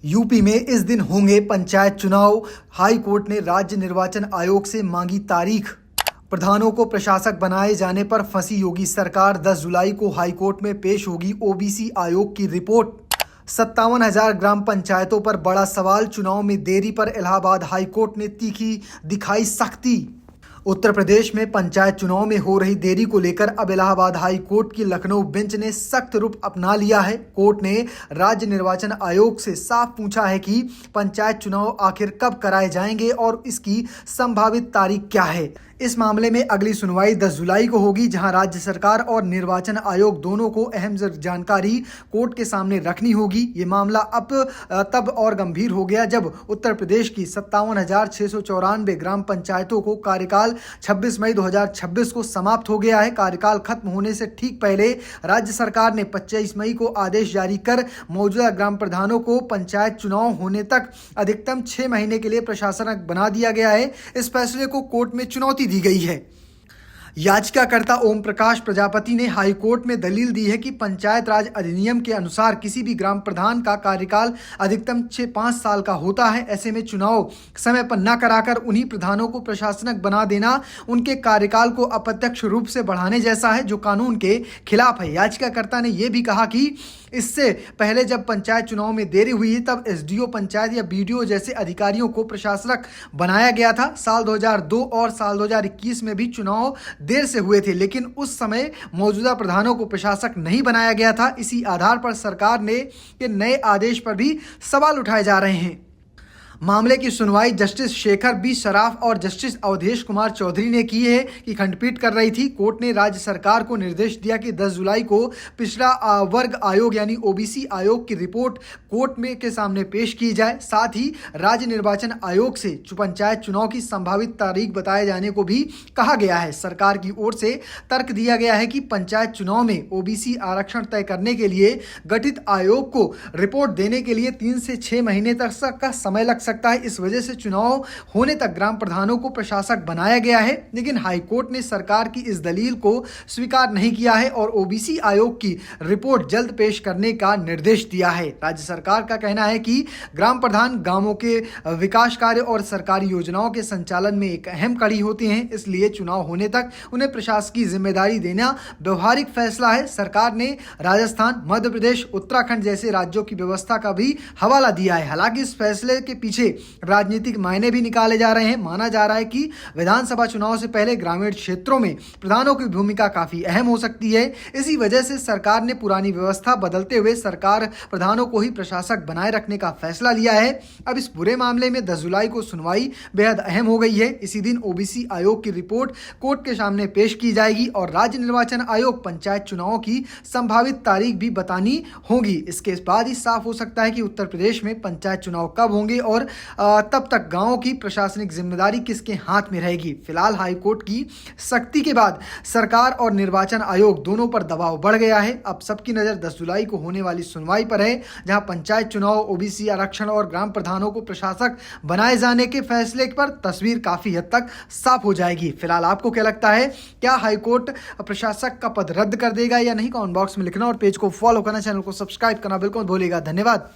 UP में इस दिन होंगे पंचायत चुनाव। हाई कोर्ट ने राज्य निर्वाचन आयोग से मांगी तारीख। प्रधानों को प्रशासक बनाए जाने पर फंसी योगी सरकार। 10 जुलाई को हाई कोर्ट में पेश होगी ओबीसी आयोग की रिपोर्ट। 57,000 ग्राम पंचायतों पर बड़ा सवाल। चुनाव में देरी पर इलाहाबाद हाई कोर्ट ने तीखी दिखाई सख्ती। उत्तर प्रदेश में पंचायत चुनाव में हो रही देरी को लेकर अब इलाहाबाद हाई कोर्ट की लखनऊ बेंच ने सख्त रुख अपना लिया है। कोर्ट ने राज्य निर्वाचन आयोग से साफ पूछा है कि पंचायत चुनाव आखिर कब कराए जाएंगे और इसकी संभावित तारीख क्या है। इस मामले में अगली सुनवाई 10 जुलाई को होगी, जहां राज्य सरकार और निर्वाचन आयोग दोनों को अहम जानकारी कोर्ट के सामने रखनी होगी। ये मामला अब तब और गंभीर हो गया जब उत्तर प्रदेश की 57,694 ग्राम पंचायतों को कार्यकाल 26 मई 2026 को समाप्त हो गया है। कार्यकाल खत्म होने से ठीक पहले राज्य सरकार ने 25 मई को आदेश जारी कर मौजूदा ग्राम प्रधानों को पंचायत चुनाव होने तक अधिकतम 6 महीने के लिए प्रशासक बना दिया गया है। इस फैसले को कोर्ट में चुनौती दी गई है। याचिकाकर्ता ओम प्रकाश प्रजापति ने हाई कोर्ट में दलील दी है कि पंचायत राज अधिनियम के अनुसार किसी भी ग्राम प्रधान का कार्यकाल अधिकतम 5 साल का होता है। ऐसे में चुनाव समय पर न कराकर उन्हीं प्रधानों को प्रशासक बना देना उनके कार्यकाल को अप्रत्यक्ष रूप से बढ़ाने जैसा है, जो कानून के खिलाफ है। याचिकाकर्ता ने यह भी कहा कि इससे पहले जब पंचायत चुनाव में देरी हुई तब एसडीओ पंचायत या बीडीओ जैसे अधिकारियों को प्रशासक बनाया गया था। साल 2002 और साल 2021 में भी चुनाव देर से हुए थे, लेकिन उस समय मौजूदा प्रधानों को प्रशासक नहीं बनाया गया था। इसी आधार पर सरकार ने के नए आदेश पर भी सवाल उठाए जा रहे हैं। मामले की सुनवाई जस्टिस शेखर बी सराफ और जस्टिस अवधेश कुमार चौधरी ने की है कि खंडपीठ कर रही थी। कोर्ट ने राज्य सरकार को निर्देश दिया कि 10 जुलाई को पिछड़ा वर्ग आयोग यानी ओबीसी आयोग की रिपोर्ट कोर्ट में के सामने पेश की जाए। साथ ही राज्य निर्वाचन आयोग से पंचायत चुनाव की संभावित तारीख बताए जाने को भी कहा गया है। सरकार की ओर से तर्क दिया गया है कि पंचायत चुनाव में ओबीसी आरक्षण तय करने के लिए गठित आयोग को रिपोर्ट देने के लिए 3 से 6 महीने तक का समय लग सकता है। इस वजह से चुनाव होने तक ग्राम प्रधानों को प्रशासक बनाया गया है, लेकिन हाईकोर्ट ने सरकार की इस दलील को स्वीकार नहीं किया है और ओबीसी आयोग की रिपोर्ट जल्द पेश करने का निर्देश दिया है। राज्य सरकार का कहना है कि ग्राम प्रधान गांवों के विकास कार्य और सरकारी योजनाओं के संचालन में एक अहम कड़ी होते हैं, इसलिए चुनाव होने तक उन्हें प्रशासकीय जिम्मेदारी देना व्यवहारिक फैसला है। सरकार ने राजस्थान, मध्य प्रदेश, उत्तराखंड जैसे राज्यों की व्यवस्था का भी हवाला दिया है। हालांकि इस फैसले के पीछे राजनीतिक मायने भी निकाले जा रहे हैं। माना जा रहा है कि विधानसभा चुनाव से पहले ग्रामीण क्षेत्रों में प्रधानों की भूमिका काफी अहम हो सकती है। इसी वजह से सरकार ने पुरानी व्यवस्था बदलते हुए सरकार प्रधानों को ही प्रशासक बनाए रखने का फैसला लिया है। अब इस पूरे मामले में 10 जुलाई को सुनवाई बेहद अहम हो गई है। इसी दिन ओबीसी आयोग की रिपोर्ट कोर्ट के सामने पेश की जाएगी और राज्य निर्वाचन आयोग पंचायत चुनावों की संभावित तारीख भी बतानी होगी। इसके बाद ही साफ हो सकता है कि उत्तर प्रदेश में पंचायत चुनाव कब होंगे और तब तक गांवों की प्रशासनिक जिम्मेदारी किसके हाथ में रहेगी। फिलहाल हाईकोर्ट की सख्ती के बाद सरकार और निर्वाचन आयोग दोनों पर दबाव बढ़ गया है। अब सबकी नजर 10 जुलाई को होने वाली सुनवाई पर है, जहां पंचायत चुनाव, ओबीसी आरक्षण और ग्राम प्रधानों को प्रशासक बनाए जाने के फैसले पर तस्वीर काफी हद तक साफ हो जाएगी। फिलहाल आपको क्या लगता है, क्या हाईकोर्ट प्रशासक का पद रद्द कर देगा या नहीं? कमेंट बॉक्स में लिखना और पेज को फॉलो करना, चैनल को सब्सक्राइब करना बिल्कुल भूलिएगा। धन्यवाद।